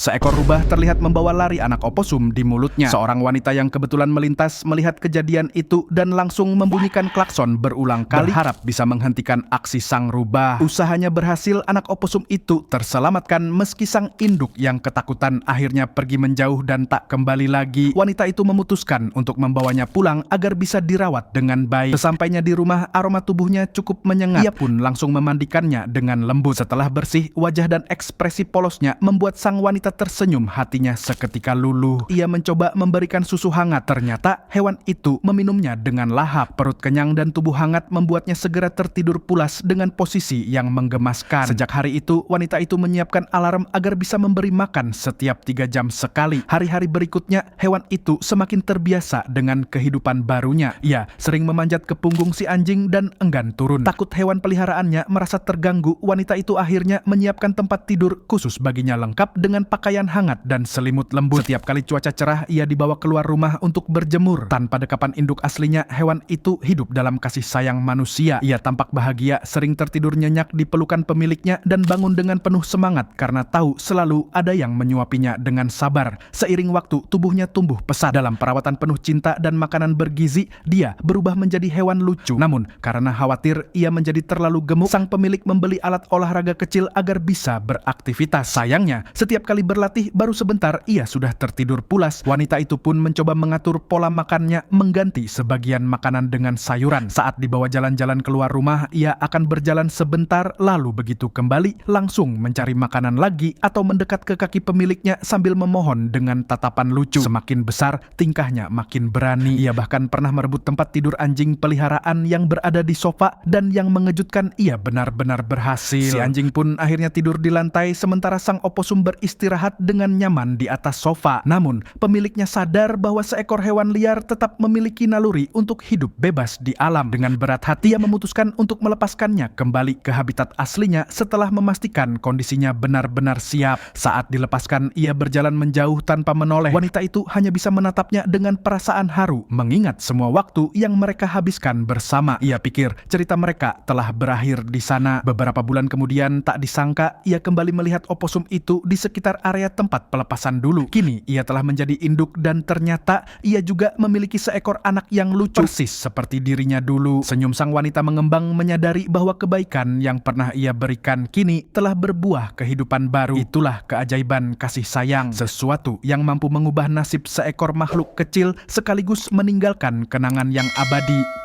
Seekor rubah terlihat membawa lari anak oposum di mulutnya. Seorang wanita yang kebetulan melintas melihat kejadian itu dan langsung membunyikan klakson berulang kali, berharap bisa menghentikan aksi sang rubah. Usahanya berhasil, anak oposum itu terselamatkan meski sang induk yang ketakutan akhirnya pergi menjauh dan tak kembali lagi. Wanita itu memutuskan untuk membawanya pulang agar bisa dirawat dengan baik. Sesampainya di rumah, aroma tubuhnya cukup menyengat. Ia pun langsung memandikannya dengan lembut. Setelah bersih, wajah dan ekspresi polosnya membuat sang wanita tersenyum, hatinya seketika luluh. Ia mencoba memberikan susu hangat. Ternyata hewan itu meminumnya dengan lahap. Perut kenyang dan tubuh hangat membuatnya segera tertidur pulas dengan posisi yang menggemaskan. Sejak hari itu, wanita itu menyiapkan alarm agar bisa memberi makan setiap 3 jam sekali. Hari-hari berikutnya, hewan itu semakin terbiasa dengan kehidupan barunya. Ia sering memanjat ke punggung si anjing dan enggan turun. Takut hewan peliharaannya merasa terganggu, wanita itu akhirnya menyiapkan tempat tidur khusus baginya lengkap dengan pakaian hangat dan selimut lembut. Setiap kali cuaca cerah, ia dibawa keluar rumah untuk berjemur. Tanpa dekapan induk aslinya, hewan itu hidup dalam kasih sayang manusia. Ia tampak bahagia, sering tertidur nyenyak di pelukan pemiliknya dan bangun dengan penuh semangat karena tahu selalu ada yang menyuapinya dengan sabar. Seiring waktu, tubuhnya tumbuh pesat. Dalam perawatan penuh cinta dan makanan bergizi, dia berubah menjadi hewan lucu. Namun, karena khawatir ia menjadi terlalu gemuk, sang pemilik membeli alat olahraga kecil agar bisa beraktivitas. Sayangnya, setiap kali berlatih baru sebentar ia sudah tertidur pulas. Wanita itu pun mencoba mengatur pola makannya, mengganti sebagian makanan dengan sayuran. Saat dibawa jalan-jalan keluar rumah, ia akan berjalan sebentar, lalu begitu kembali langsung mencari makanan lagi atau mendekat ke kaki pemiliknya sambil memohon dengan tatapan lucu. Semakin besar, tingkahnya makin berani. Ia bahkan pernah merebut tempat tidur anjing peliharaan yang berada di sofa, dan yang mengejutkan, ia benar-benar berhasil. Si anjing pun akhirnya tidur di lantai sementara sang oposum beristirahat dengan nyaman di atas sofa. Namun, pemiliknya sadar bahwa seekor hewan liar tetap memiliki naluri untuk hidup bebas di alam. Dengan berat hati, ia memutuskan untuk melepaskannya kembali ke habitat aslinya setelah memastikan kondisinya benar-benar siap. Saat dilepaskan, ia berjalan menjauh tanpa menoleh. Wanita itu hanya bisa menatapnya dengan perasaan haru, mengingat semua waktu yang mereka habiskan bersama. Ia pikir cerita mereka telah berakhir di sana. Beberapa bulan kemudian, tak disangka, ia kembali melihat oposum itu di sekitar area tempat pelepasan dulu. Kini, ia telah menjadi induk dan ternyata ia juga memiliki seekor anak yang lucu, persis seperti dirinya dulu. Senyum sang wanita mengembang, menyadari bahwa kebaikan yang pernah ia berikan kini telah berbuah kehidupan baru. Itulah keajaiban kasih sayang, sesuatu yang mampu mengubah nasib seekor makhluk kecil sekaligus meninggalkan kenangan yang abadi.